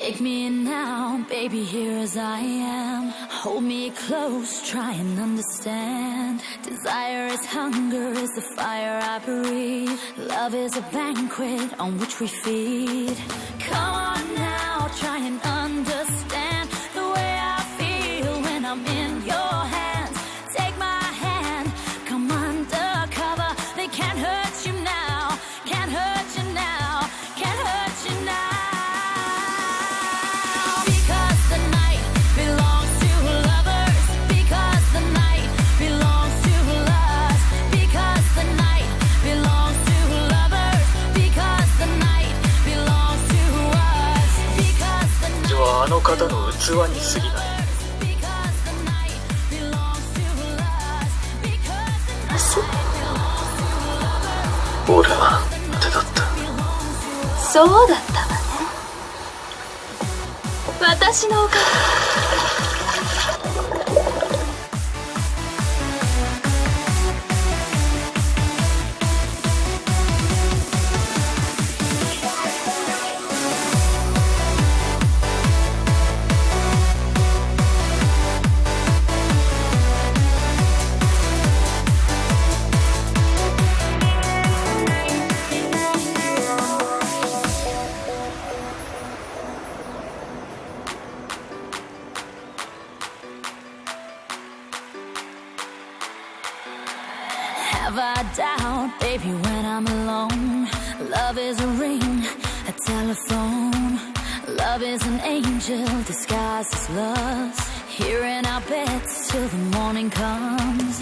Take me in now, baby, here as I am. Hold me close, try and understand. Desire is hunger, is the fire I breathe. Love is a banquet on which we feed. Come on now, try and understand the way I feel when I'm in your hands. Take my hand, come undercover. They can't hurt you now, can't hurt you now, can't hurt you now.あの方の器に過ぎない。そう。俺は手だった。そうだったわね。私のおかげ。Have I doubt, baby, when I'm alone? Love is a ring, a telephone. Love is an angel disguised as lust. Here in our beds till the morning comes.